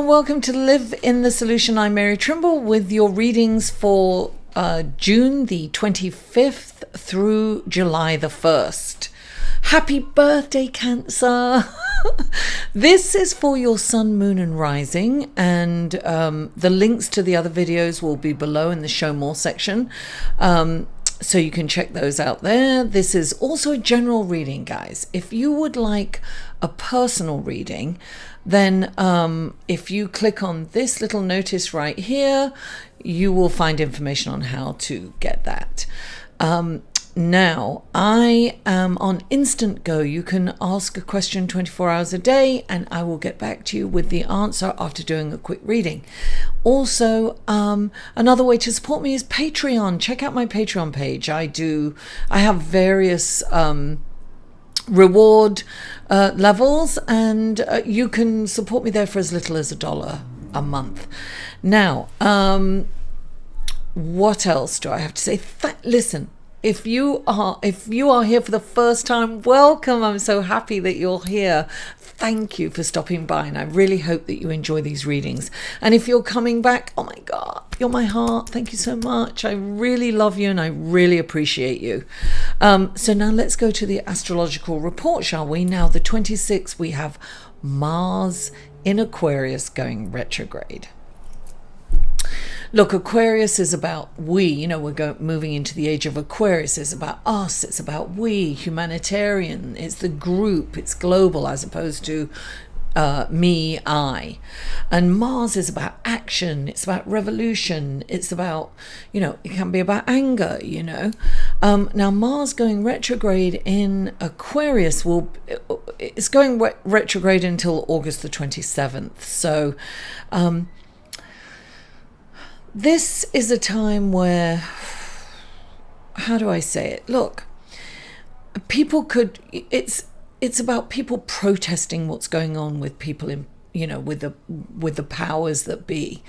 and welcome to Live in the Solution. I'm Mary Trimble with your readings for June the 25th through July the 1st. Happy birthday, Cancer! This is for your sun, moon and rising, and the links to the other videos will be below in the show more section. So you can check those out there. This is also a general reading, guys. If you would like a personal reading, then if you click on this little notice right here, you will find information on how to get that. Now, I am on Instant Go. You can ask a question 24 hours a day, and I will get back to you with the answer after doing a quick reading. Also, another way to support me is Patreon. Check out my Patreon page. I have various reward levels, and you can support me there for as little as $1 a month. Now, what else do I have to say? Listen. If you are here for the first time, welcome. I'm so happy that you're here. Thank you for stopping by, and I really hope that you enjoy these readings. And if you're coming back, oh my God, you're my heart. Thank you so much. I really love you and I really appreciate you. So now let's go to the astrological report, shall we? Now, the 26th, we have Mars in Aquarius going retrograde. Look, Aquarius is about we, we're moving into the age of Aquarius. It's about us, it's about we, humanitarian, it's the group, it's global as opposed to me, I. And Mars is about action, it's about revolution, it's about, it can be about anger, Now, Mars going retrograde in Aquarius it's going retrograde until August the 27th. So, this is a time where, how do I say it? Look, it's about people protesting what's going on with people in, with the powers that be,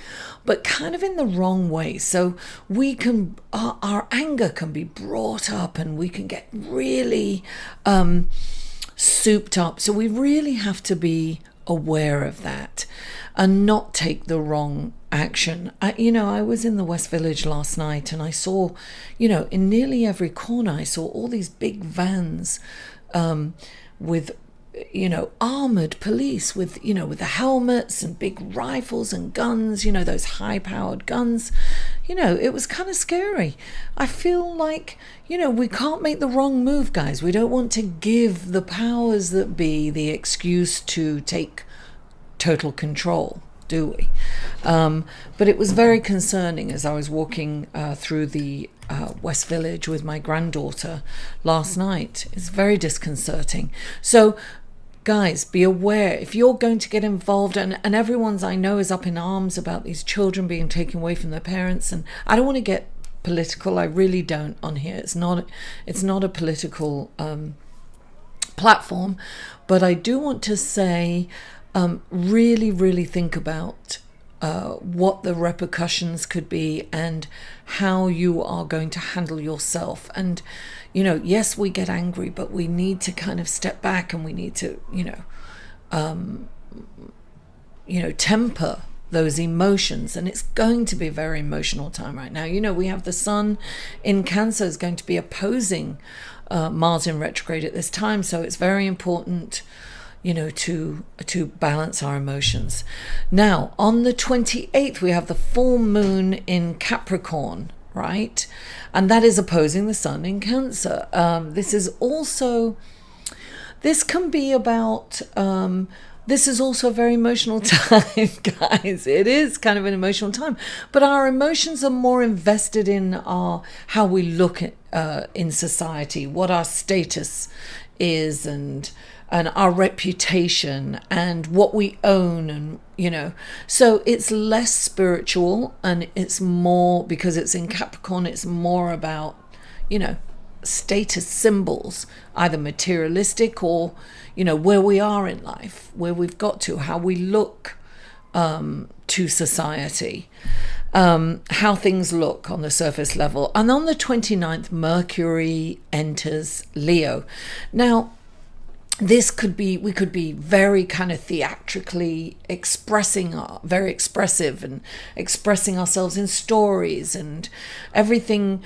but kind of in the wrong way. So our anger can be brought up and we can get really souped up. So we really have to be aware of that and not take the wrong action. I was in the West Village last night and I saw, in nearly every corner, I saw all these big vans with, armored police with the helmets and big rifles and guns, those high-powered guns. It was kind of scary. I feel like, we can't make the wrong move, guys. We don't want to give the powers that be the excuse to take total control, do we? But it was very concerning as I was walking through the West Village with my granddaughter last night. It's very disconcerting. So guys, be aware if you're going to get involved, and everyone's, I know, is up in arms about these children being taken away from their parents, and I don't want to get political. I really don't on here. It's not a political platform, but I do want to say really, really think about what the repercussions could be and how you are going to handle yourself. And, yes, we get angry, but we need to kind of step back and we need to, temper those emotions. And it's going to be a very emotional time right now. We have the sun in Cancer is going to be opposing Mars in retrograde at this time. So it's very important to balance our emotions. Now, on the 28th, we have the full moon in Capricorn, right? And that is opposing the sun in Cancer. This can be about, this is also a very emotional time, guys. It is kind of an emotional time, but our emotions are more invested in how we look at in society, what our status is, and our reputation and what we own, and so it's less spiritual, and it's more, because it's in Capricorn, it's more about status symbols, either materialistic or where we are in life, where we've got to, how we look to society, how things look on the surface level. And on the 29th, Mercury enters Leo. Now, we could be very kind of theatrically very expressive and expressing ourselves in stories and everything,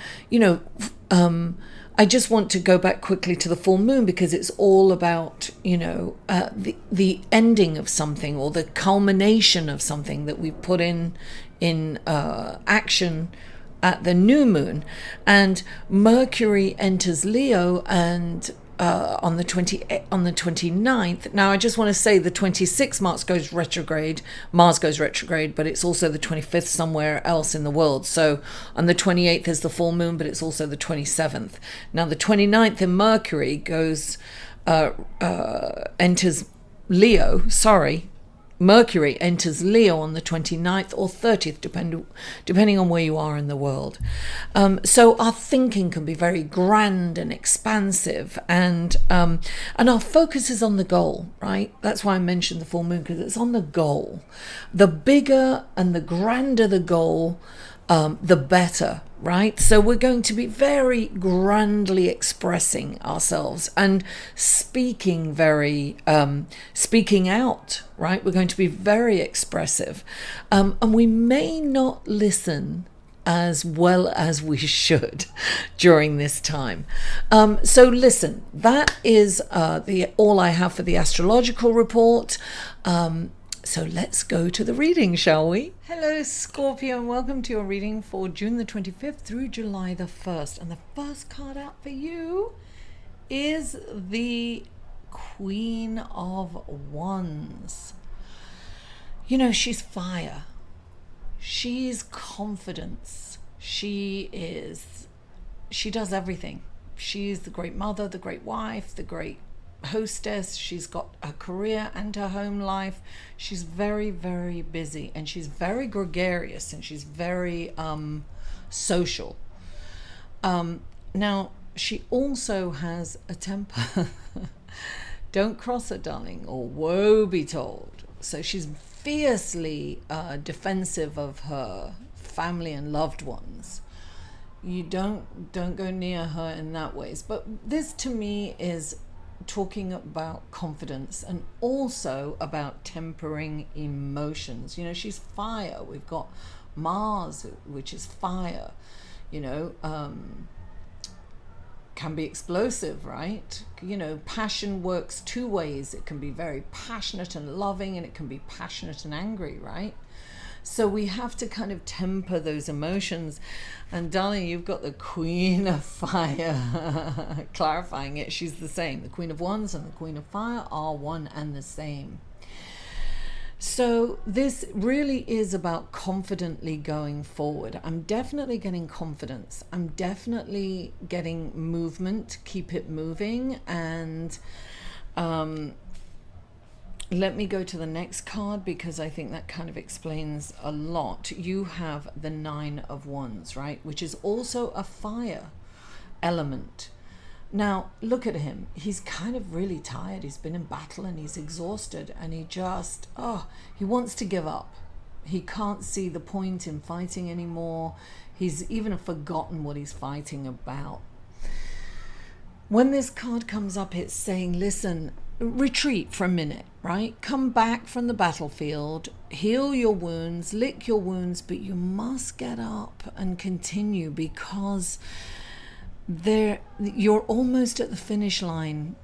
I just want to go back quickly to the full moon because it's all about, the ending of something or the culmination of something that we put in action at the new moon. And Mercury enters Leo and on the 29th. Now I just want to say the 26th Mars goes retrograde, but it's also the 25th somewhere else in the world. So on the 28th is the full moon, but it's also the 27th. Now the 29th in Mercury goes enters Leo, Mercury enters Leo on the 29th or 30th, depending on where you are in the world. So our thinking can be very grand and expansive, and our focus is on the goal, right? That's why I mentioned the full moon, because it's on the goal. The bigger and the grander the goal, the better, right? So we're going to be very grandly expressing ourselves and speaking out, right? We're going to be very expressive. And we may not listen as well as we should during this time. So listen, that is all I have for the astrological report. So let's go to the reading, shall we? Hello, Scorpio, and welcome to your reading for June the 25th through July the 1st. And the first card out for you is the Queen of Wands. She's fire. She's confidence. She does everything. She's the great mother, the great wife, the great hostess. She's got her career and her home life. She's very, very busy, and she's very gregarious, and she's very social. Now she also has a temper. Don't cross her, darling, or woe be told. So she's fiercely defensive of her family and loved ones. You don't go near her in that ways. But this to me is talking about confidence and also about tempering emotions. She's fire. We've got Mars, which is fire, can be explosive, right? Passion works two ways. It can be very passionate and loving, and it can be passionate and angry, right? So we have to kind of temper those emotions. And darling, you've got the Queen of Fire. Clarifying it, she's the same. The Queen of Wands and the Queen of Fire are one and the same. So this really is about confidently going forward. I'm definitely getting confidence. I'm definitely getting movement. Keep it moving. And let me go to the next card, because I think that kind of explains a lot. You have the Nine of Wands, right? Which is also a fire element. Now, look at him. He's kind of really tired. He's been in battle and he's exhausted, and he just, he wants to give up. He can't see the point in fighting anymore. He's even forgotten what he's fighting about. When this card comes up, it's saying, listen, retreat for a minute, right? Come back from the battlefield, heal your wounds, lick your wounds, but you must get up and continue, because you're almost at the finish line,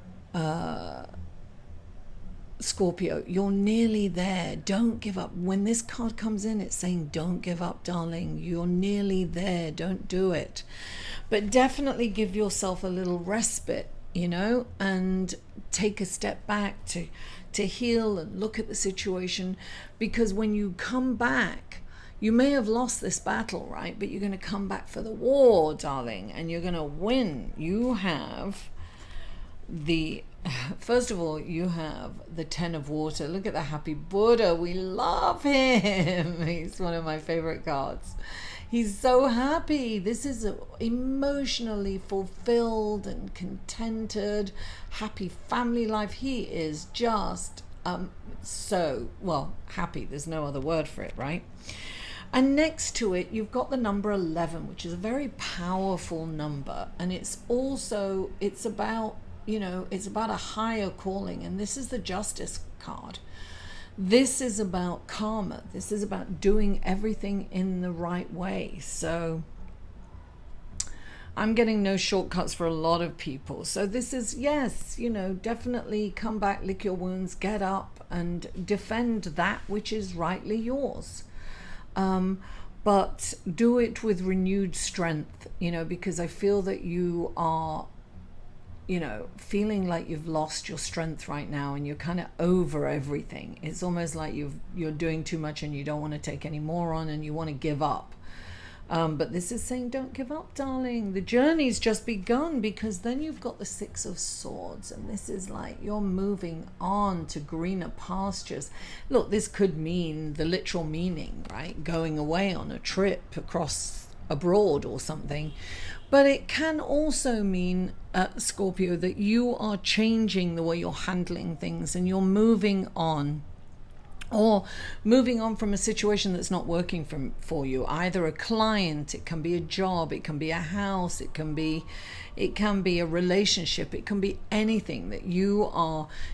Scorpio. You're nearly there. Don't give up. When this card comes in, it's saying don't give up, darling. You're nearly there. Don't do it. But definitely give yourself a little respite, and take a step back to heal and look at the situation, because when you come back, you may have lost this battle, right? But you're going to come back for the war, darling, and you're going to win. You have first of all, you have the Ten of Water. Look at the happy Buddha. We love him. He's one of my favorite cards. He's so happy. This is emotionally fulfilled and contented, happy family life. He is just happy. There's no other word for it, right? And next to it, you've got the number 11, which is a very powerful number. And it's about you know, it's about a higher calling, and this is the Justice card. This is about karma. This is about doing everything in the right way. So I'm getting no shortcuts for a lot of people. So this is, yes, you know, definitely come back, lick your wounds, get up and defend that which is rightly yours. But do it with renewed strength, you know, because I feel that you are, you know, feeling like you've lost your strength right now and you're kind of over everything. It's almost like you're doing too much and you don't want to take any more on and you want to give up. But this is saying don't give up, darling. The journey's just begun, because then you've got the Six of Swords, and this is like you're moving on to greener pastures. Look, this could mean the literal meaning, right? Going away on a trip across abroad or something. But it can also mean, Scorpio, that you are changing the way you're handling things and you're moving on. Or moving on from a situation that's not working for you. Either a client, it can be a job, it can be a house, it can be a relationship, it can be anything that you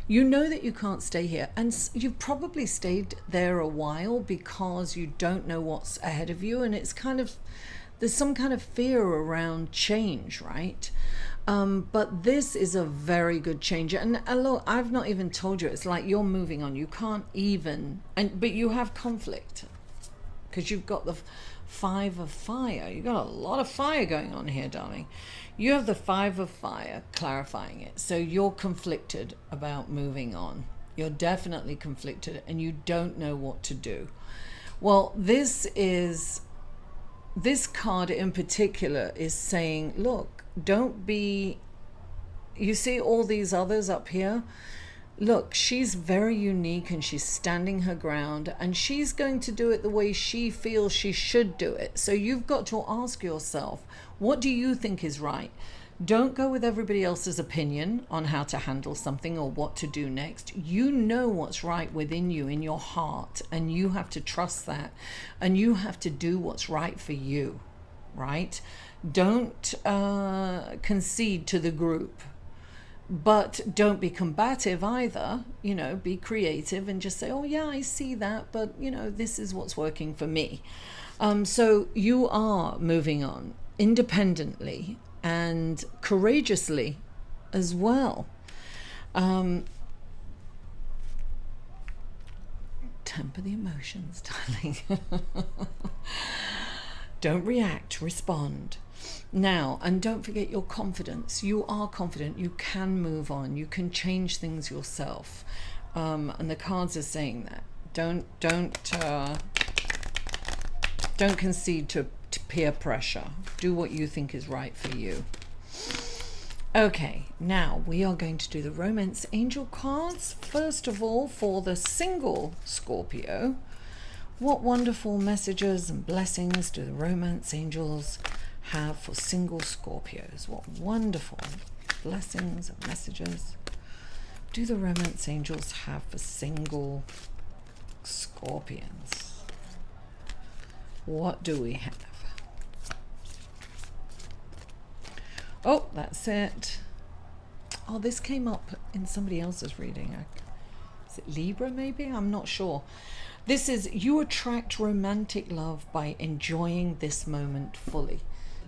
know that you can't stay here. And you've probably stayed there a while because you don't know what's ahead of you, and it's kind of, there's some kind of fear around change, right? But this is a very good change. And look, I've not even told you, it's like you're moving on. You can't even, but you have conflict because you've got the Five of Fire. You've got a lot of fire going on here, darling. You have the Five of Fire clarifying it. So you're conflicted about moving on. You're definitely conflicted and you don't know what to do. Well, this card in particular is saying, look, don't be, you see all these others up here? Look, she's very unique and she's standing her ground and she's going to do it the way she feels she should do it. So you've got to ask yourself, what do you think is right? Don't go with everybody else's opinion on how to handle something or what to do next. You know what's right within you, in your heart, and you have to trust that, and you have to do what's right for you, right? Don't concede to the group, but don't be combative either. You know, be creative and just say, oh yeah, I see that, but you know, this is what's working for me. So you are moving on independently and courageously as well. Temper the emotions, darling. Don't react, respond. Now, and don't forget your confidence. You are confident. You can move on. You can change things yourself. And the cards are saying that. Don't concede to peer pressure. Do what you think is right for you. Okay, now we are going to do the Romance Angel cards. First of all, for the single Scorpio, what wonderful messages and blessings do the Romance Angels have for single Scorpios? What wonderful blessings and messages do the Romance Angels have for single Scorpions? What do we have? Oh, that's it. Oh, this came up in somebody else's reading. Is it Libra maybe? I'm not sure. This is, you attract romantic love by enjoying this moment fully.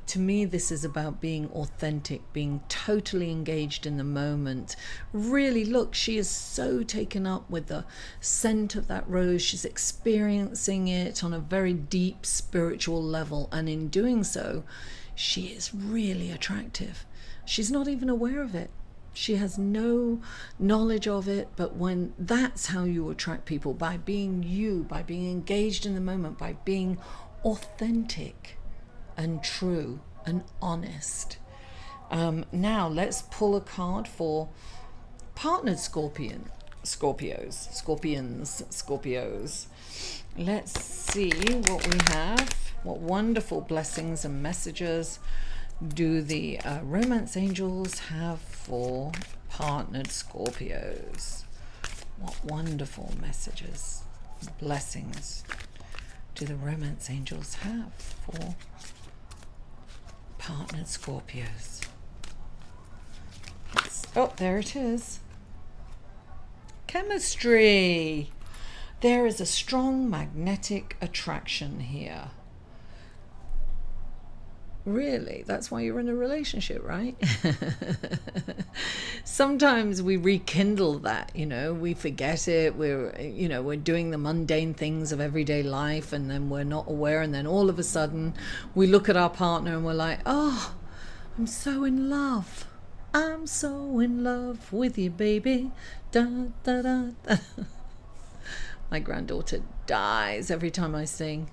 To me, this is about being authentic, being totally engaged in the moment. Really, look, she is so taken up with the scent of that rose. She's experiencing it on a very deep spiritual level. And in doing so, she is really attractive. She's not even aware of it. She has no knowledge of it, but when that's how you attract people, by being you, by being engaged in the moment, by being authentic and true and honest. Now let's pull a card for partnered Scorpions. Let's see what we have. What wonderful blessings and messages do the Romance Angels have for partnered Scorpios? What wonderful messages, blessings do the Romance Angels have for partnered Scorpios? Let's Oh, there it is. Chemistry. There is a strong magnetic attraction here. Really? That's why you're in a relationship, right? Sometimes we rekindle that, we forget it. We're doing the mundane things of everyday life, and then we're not aware. And then all of a sudden we look at our partner and we're like, oh, I'm so in love. I'm so in love with you, baby. Da, da, da, da. My granddaughter dies every time I sing.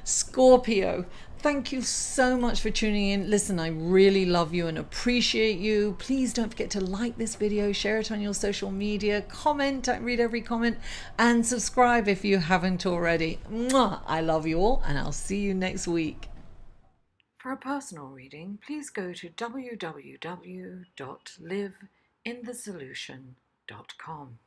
Scorpio, thank you so much for tuning in. Listen, I really love you and appreciate you. Please don't forget to like this video, share it on your social media, comment, I read every comment, and subscribe if you haven't already. Mwah! I love you all, and I'll see you next week. For a personal reading, please go to www.liveinthesolution.com.